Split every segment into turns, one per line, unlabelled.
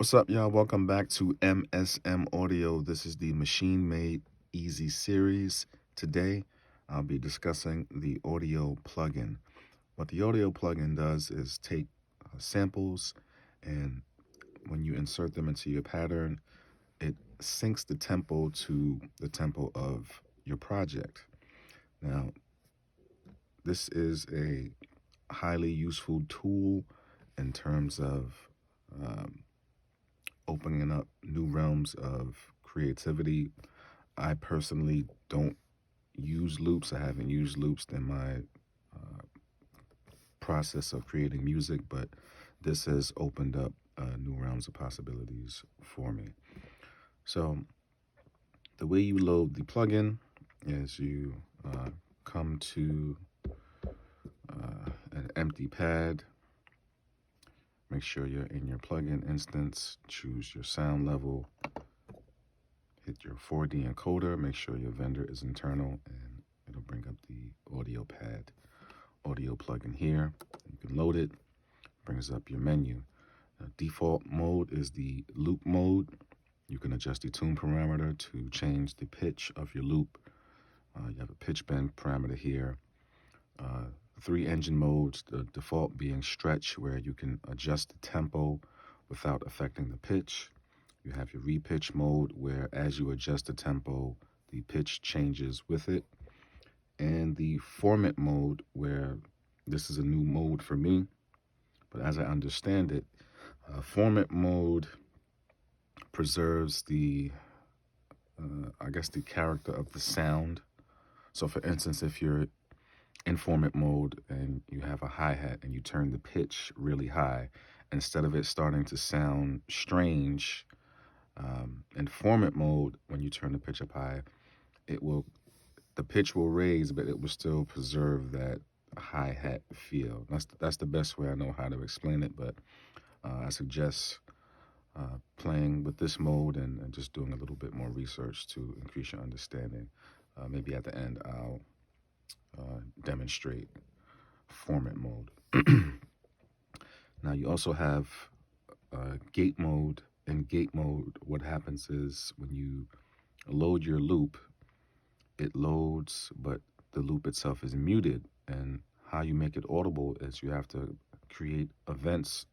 What's up, y'all? Welcome back to MSM Audio. This is the Machine Made Easy series. Today, I'll be discussing the audio plugin. What the audio plugin does is take samples, and when you insert them into your pattern, it syncs the tempo to the tempo of your project. Now, this is a highly useful tool in terms of opening up new realms of creativity. I personally don't use loops. I haven't used loops in my process of creating music, but this has opened up new realms of possibilities for me. So the way you load the plugin is you come to an empty pad. Make sure you're in your plugin instance, choose your sound level, hit your 4D encoder, make sure your vendor is internal, and it'll bring up the audio pad, audio plugin here. You can load it, brings up your menu. Default mode is the loop mode. You can adjust the tune parameter to change the pitch of your loop. You have a pitch bend parameter here. 3 engine modes, the default being stretch, where you can adjust the tempo without affecting the pitch. You have your repitch mode, where as you adjust the tempo, the pitch changes with it. And the formant mode, where this is a new mode for me, but as I understand it, formant mode preserves the, the character of the sound. So for instance, if you're in formant mode and you have a hi-hat and you turn the pitch really high, instead of it starting to sound strange, in formant mode, when you turn the pitch up high, the pitch will raise, but it will still preserve that hi-hat feel. That's the best way I know how to explain it, but I suggest playing with this mode and just doing a little bit more research to increase your understanding. Maybe at the end I'll demonstrate formant mode. Now you also have gate mode. In gate mode, what happens is when you load your loop, it loads, but the loop itself is muted. And how you make it audible is you have to create events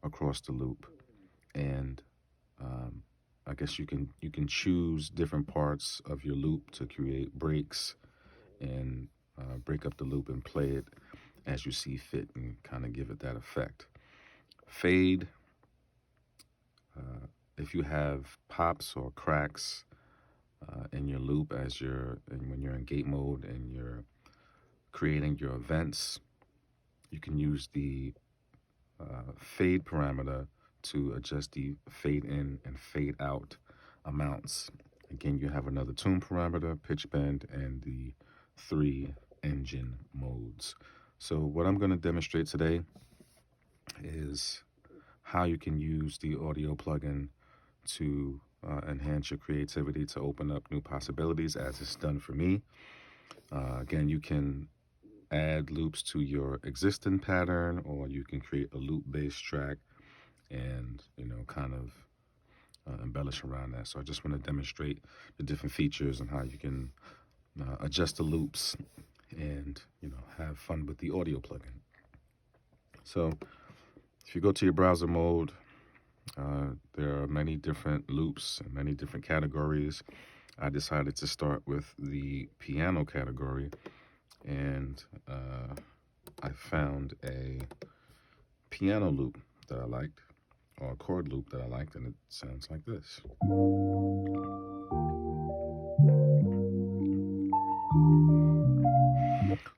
across the loop. And I guess you can choose different parts of your loop to create breaks and break up the loop and play it as you see fit and kind of give it that effect. Fade, if you have pops or cracks in your loop when you're in gate mode and you're creating your events, you can use the fade parameter to adjust the fade in and fade out amounts. Again, you have another tune parameter, pitch bend, and the 3 engine modes. So what I'm going to demonstrate today is how you can use the audio plugin to enhance your creativity, to open up new possibilities, as it's done for me. Again, you can add loops to your existing pattern, or you can create a loop-based track and, kind of embellish around that. So I just want to demonstrate the different features and how you can adjust the loops and, have fun with the audio plugin. So if you go to your browser mode, there are many different loops and many different categories. I decided to start with the piano category, and I found a piano loop that I liked, or a chord loop that I liked, and it sounds like this.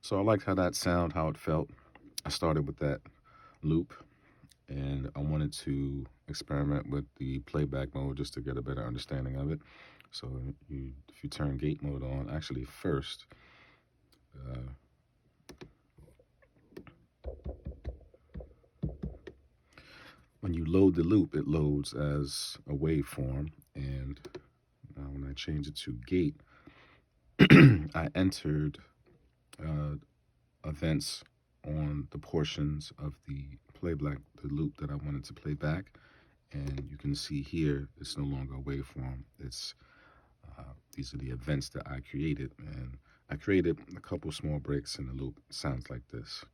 So I liked how that sounded, how it felt. I started with that loop, and I wanted to experiment with the playback mode just to get a better understanding of it. So if you turn gate mode on, actually first, when you load the loop, it loads as a waveform, and now when I change it to gate, I entered events on the portions of the loop that I wanted to play back, And you can see here, it's no longer a waveform. It's these are the events that I created, and I created a couple small breaks in the loop. It sounds like this.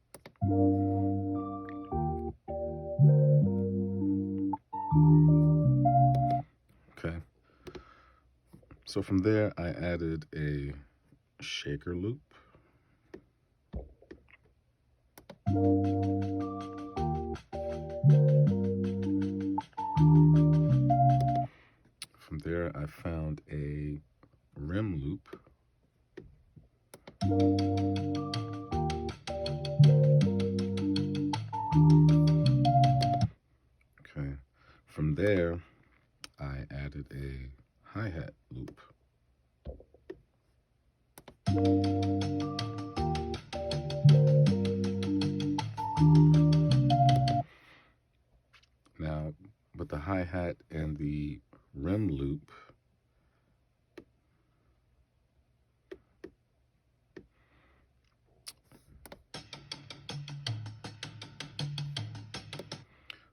Okay. So from there, I added a shaker loop. From there, I found a rim loop. Okay. From there, I added a hi-hat loop. Now, with the hi-hat and the rim loop,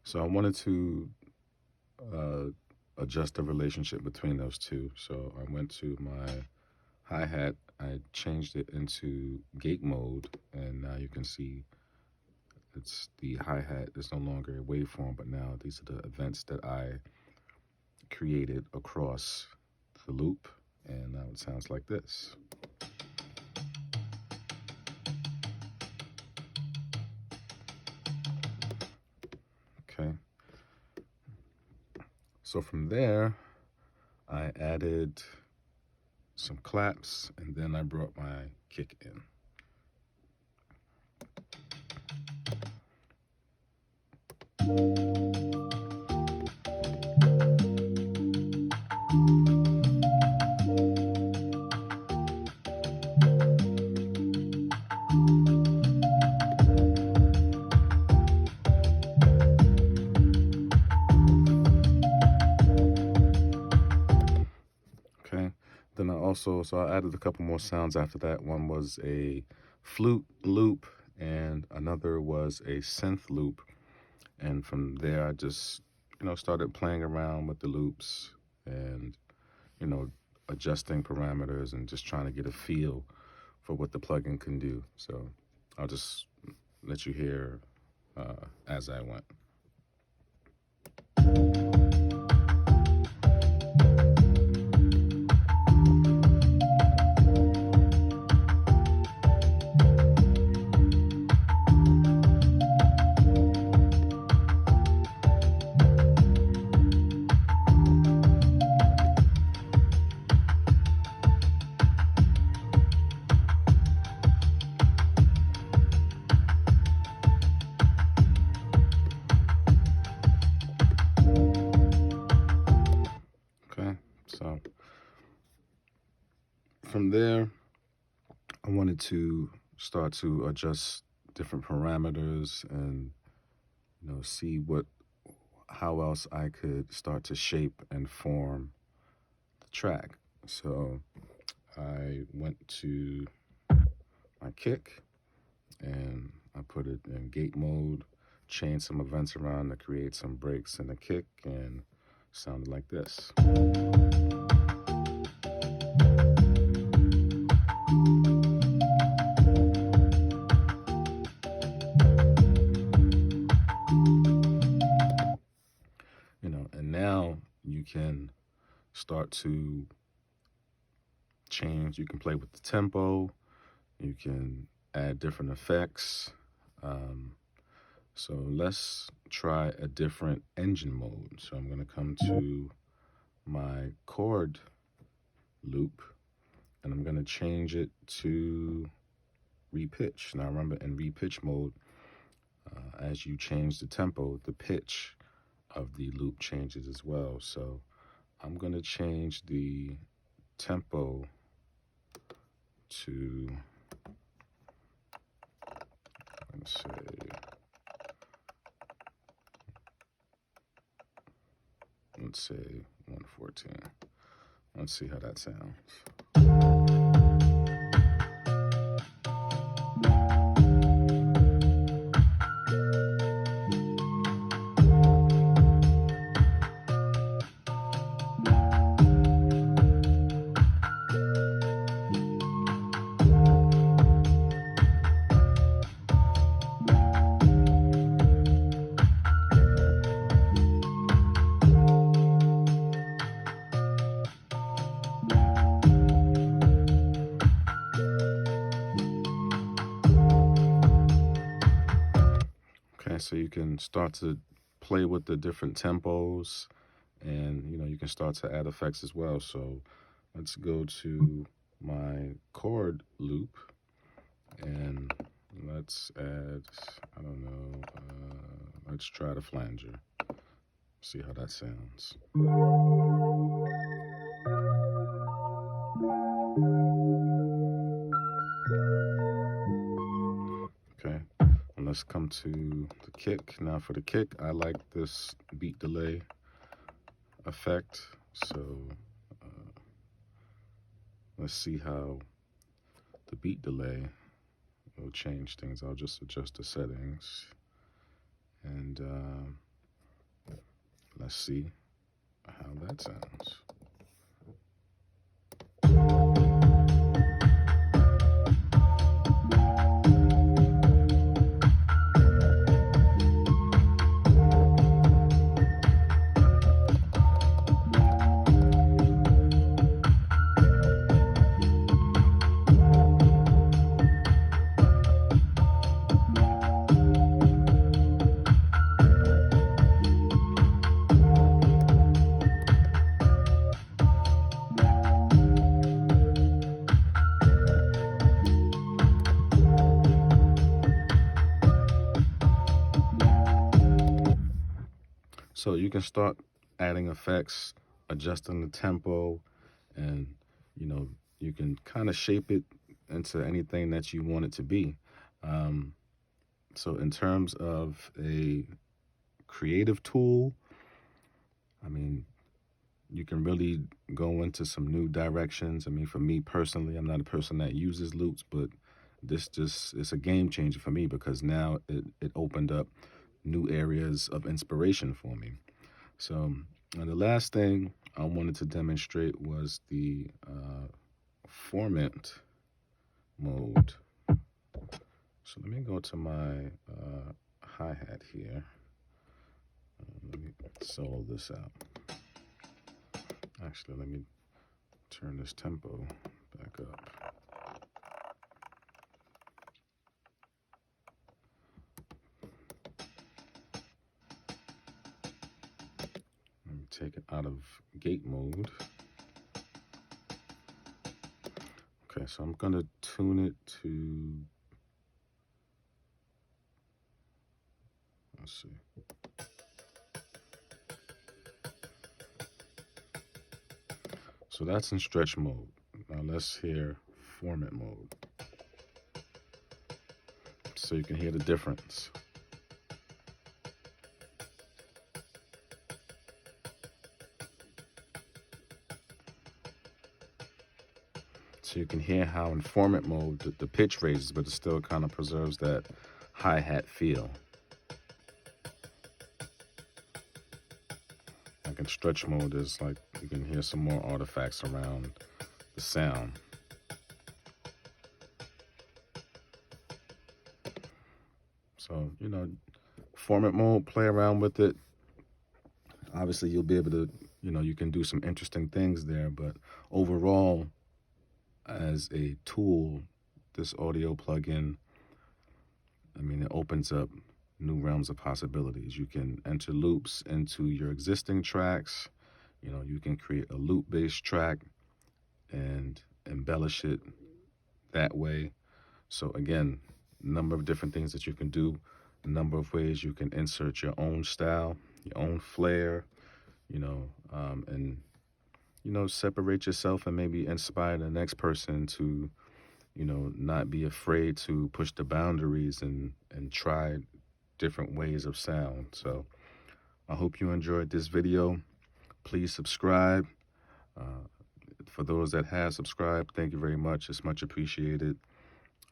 so I wanted to adjust the relationship between those two. So I went to my hi-hat, I changed it into gate mode, and now you can see it's the hi-hat is no longer a waveform, but now these are the events that I created across the loop, and now it sounds like this. Okay. So from there, I added some claps, and then I brought my kick in. Okay, then so I added a couple more sounds after that. One was a flute loop, and another was a synth loop. And from there, I just, started playing around with the loops and, adjusting parameters and just trying to get a feel for what the plugin can do. So I'll just let you hear as I went. So from there, I wanted to start to adjust different parameters and, see how else I could start to shape and form the track. So I went to my kick and I put it in gate mode, changed some events around to create some breaks in the kick, and sounded like this. And now you can start to change. You can play with the tempo. You can add different effects. So let's try a different engine mode. So I'm going to come to my chord loop, and I'm going to change it to repitch. Now remember, in repitch mode, as you change the tempo, the pitch of the loop changes as well. So I'm going to change the tempo to, let's say 114. Let's see how that sounds. so you can start to play with the different tempos, and you can start to add effects as well. So let's go to my chord loop, and let's add, I don't know, let's try the flanger. See how that sounds. Okay, and let's come to the kick. Now for the kick, I like this beat delay effect. So let's see how the beat delay will change things. I'll just adjust the settings, and let's see how that sounds. So you can start adding effects, adjusting the tempo, and you can kind of shape it into anything that you want it to be. So in terms of a creative tool, I mean, you can really go into some new directions. I mean, for me personally, I'm not a person that uses loops, but this just is a game changer for me, because now it opened up new areas of inspiration for me. So, and the last thing I wanted to demonstrate was the Formant mode. So let me go to my hi-hat here. Let me solo this out. Actually, let me turn this tempo back up. Let me take it out of gate mode. Okay, so I'm gonna tune it to, let's see. So that's in stretch mode. Now let's hear Formant mode, so you can hear the difference. So you can hear how in Formant mode the pitch raises, but it still kind of preserves that hi-hat feel. Like in stretch mode, there's like, you can hear some more artifacts around the sound. So, Formant mode, play around with it. Obviously, you'll be able to, you can do some interesting things there, but overall, as a tool, this audio plugin, I mean, it opens up new realms of possibilities. You can enter loops into your existing tracks. You can create a loop-based track and embellish it that way. So again, a number of different things that you can do, a number of ways you can insert your own style, your own flair, and separate yourself and maybe inspire the next person to, not be afraid to push the boundaries and try different ways of sound. So I hope you enjoyed this video. Please subscribe. For those that have subscribed, thank you very much. It's much appreciated.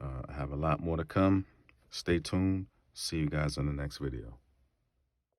I have a lot more to come. Stay tuned. See you guys in the next video.